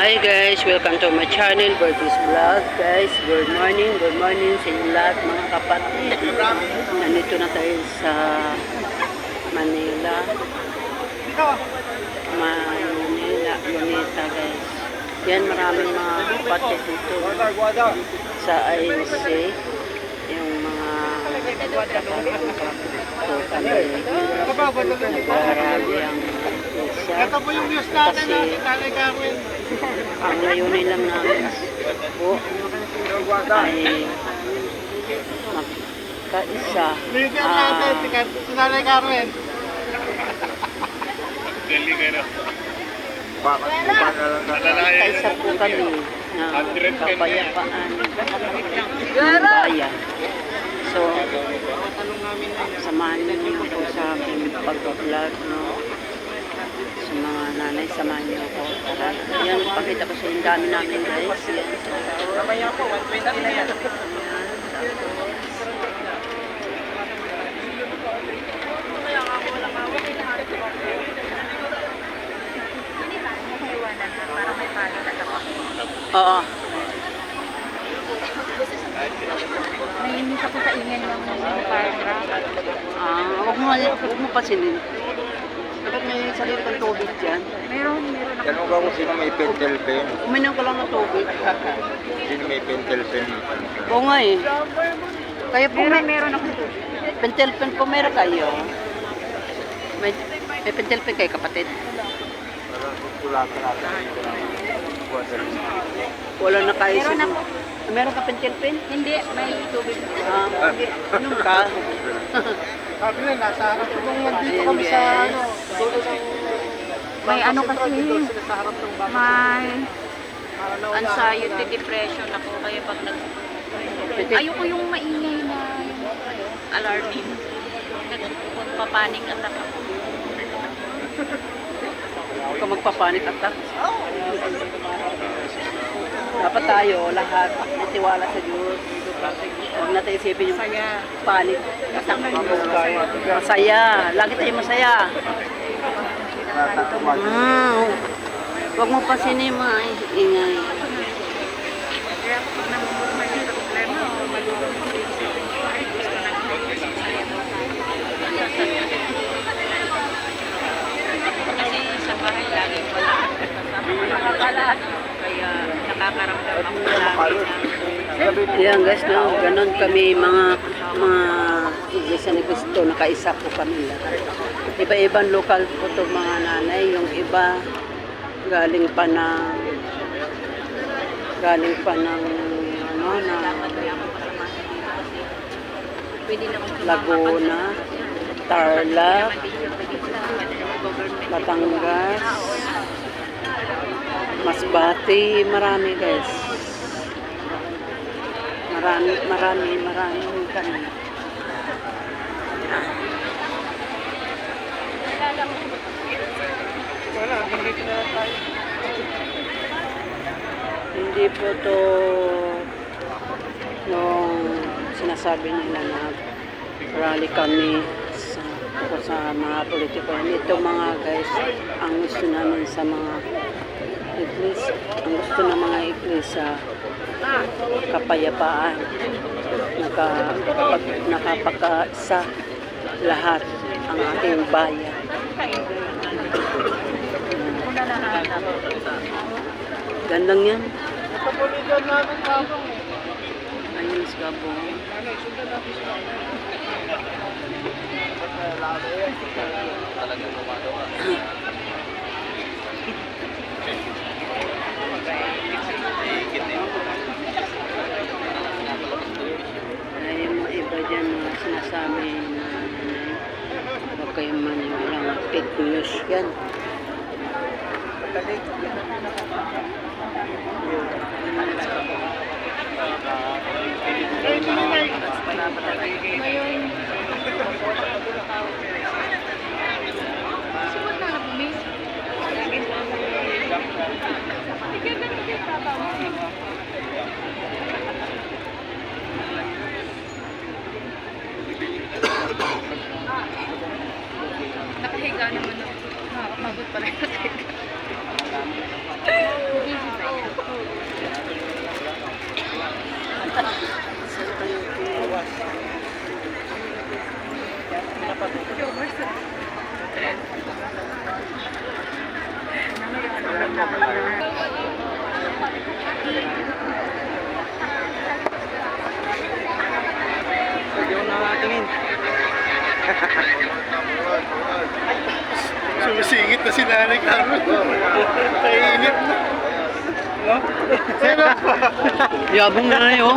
Hi guys, welcome to my channel, Bertus Vlog. Guys, good morning sa inyo lahat mga kapatid. Nandito na tayo sa Manila. Luneta guys. Yan, maraming mga kapatid dito sa INC. Yung mga kami nag-aarabi ang isa. Ito po yung news natin na Italay Carmen. Ang layunin lang namin po ay magkaisa. Leader natin, si Italay Carmen. Magkaisa po kami na kapayapaan ng bayan. So, samahan niyo po sa aking pag-vlog, no? Sa mga nanay, samahan niyo ako. Tara. Yan, pakita ko sa yung dami namin guys. Yan. Mamaya po, 120 na yan. Oo. Naiinis ako sa ingay ng paragraph. Huwag mo pasinin. Dapat may sarili kang tubig dyan. Meron ako. Tanong ka kung sino may pentel pen. Uminom ka lang ng tubig. Sino may pentel pen? Oo nga eh. Kaya po Meron ako. pentel pen po meron kayo. May pentel pen kayo kapatid. Wala na kayo. Meron ako. Meron ka pentel pen? Hindi, may tubig. Inom ka. Sabi na, nasa harap ko. Kung nandito kami sa ano, dulo ng... May ano kasi, Sa harap ng bago. may anxiety, depression ako. Kaya pag ayoko yung maingay na yung alarming. Nagpapanik attack ako. Huwag ka magpapanik attack. Dapat tayo lahat matiwala sa Diyos. Huwag natin isipin yung panik attack. Masaya. Lagi tayo masaya. Huwag mo pa sinima. Ingay. Kaya kapag namumulman yung problema, malulong ko isipin ko, ay gusto na kasi sa bahay lagi wala kasama. Kaya nakakaramdam ako lagi na Yan guys, no? Ganon kami mga iglesia ni Cristo, nakaisa po kami lahat. Iba-ibang lokal po ito mga nanay, yung iba galing pa ng ano na Laguna, Tarlac, Batangas, Masbate, marami guys. Marami kami. Wala, nandito na lang tayo. Hindi po to yung sinasabi nila na rally kami sa mga politiko. Ito mga guys, ang gusto namin sa mga iglesia, ang gusto ng mga iglesia, kapayapaan, nakapagkaisa lahat ang ating bayan. Gandang yan. Ito po leader natin, Gabong. Ayun, Gabong. Ay, yung mga iba dyan mga sinasabi na huwag kayong maniwala ng fake news yan. Nakahiga naman ako. Nakakapagod pa rin nakahiga. Sumisingit na si Nanay Carmen. Kainit na. No? Sino? Yabong na na yun.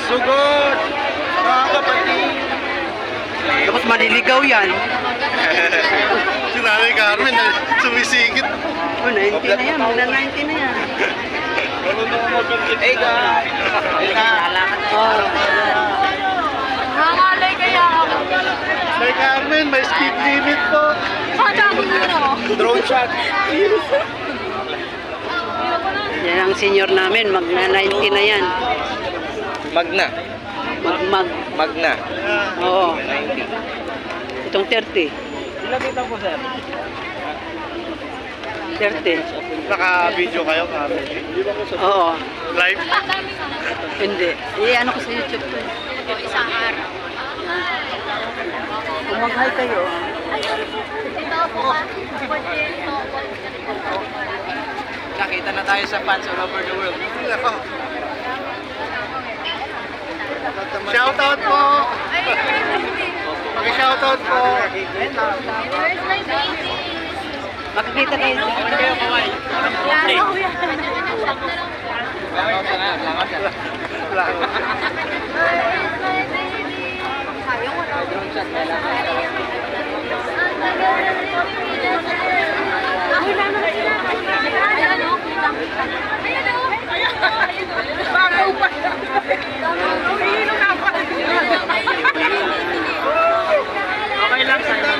Sugod! Mga kapatid! Tapos maliligaw yan. Si Nanay Carmen sumisingit. Oh, 90 na yan. Muna 90 na yan. Hey guys! Oh. Nangalay kaya ako. Nanay Carmen, may speed limit po. Madami na. Drone shot. Yan ang senior namin. Magna 90 na yan. Magna. Magmag. Magna. Oo. 90. Itong 30. Ilang kita po sir? 30. Naka-video kayo, Carmen. Oo. Live. Hindi. Ano ko sa YouTube ko. Isang araw. Kung mag-hi kayo. Ito po. Nakita na tayo sa fans all over the world. Ako. Shoutout po! Paki-shoutout po! Where's my baby? Makikita kayo. Okay lang sa'yo.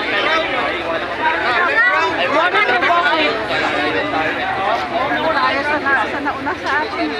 Sa nauna sa atin.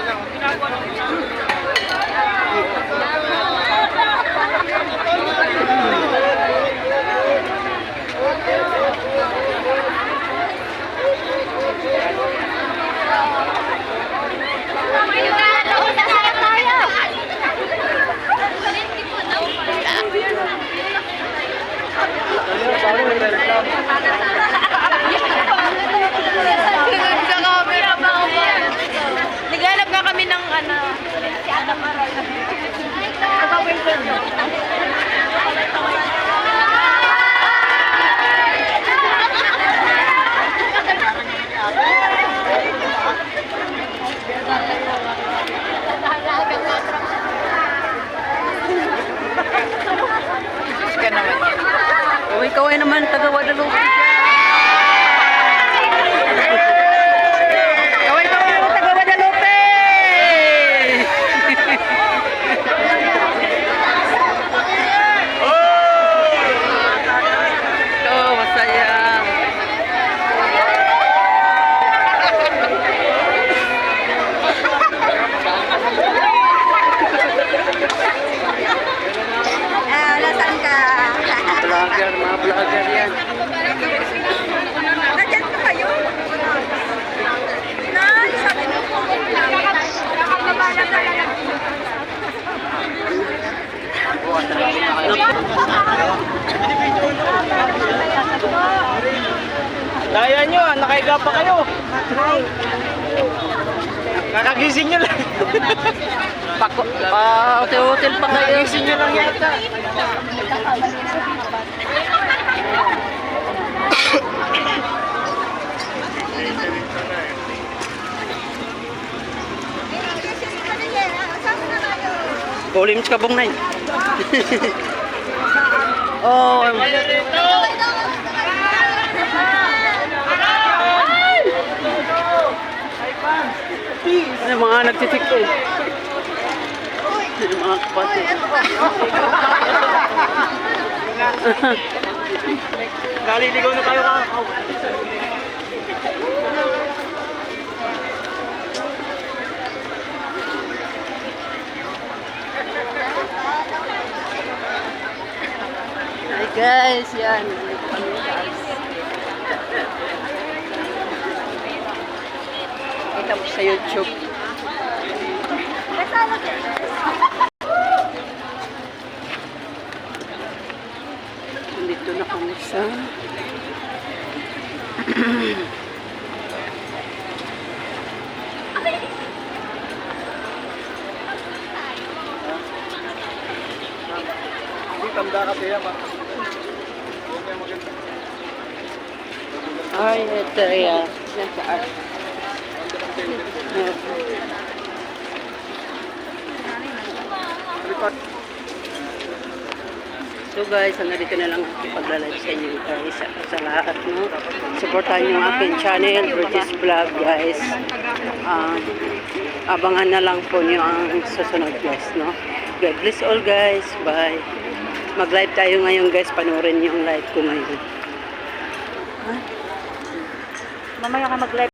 Naghanap nga kami ng ano. Si Ana Maral. Oh, ikaw ay naman taga Guadalupe. Ikaw ay taga Guadalupe. Oh, masaya. Nasaan ka? Mga vlogger yan. Nandiyan pa kayo? Sabi mo po. Nakakabalan na lang. Daya nyo, nakaiga pa kayo. Kakagising nyo lang. Hotel pa kayo. Kakagising nyo lang yata. Volumes ka bong nai. Oh, ano mga nagtitiktok. Ano mga kapatid. Naliligaw na tayo ka. Hi guys, yan. Kita mo sa YouTube. Dito na kami sa Hindi, tanda kasi yan. ay, ito yan. Nasaan? So guys, hanggang dito na lang ako pagla-live sa inyo guys. Sa lahat, no? Supportan yung aking channel, British Vlog guys. Abangan na lang po nyo ang susunod guys, no? God bless all guys. Bye. Mag-live tayo ngayon guys. Panoorin yung live ko ngayon. Mamaya ka mag-live.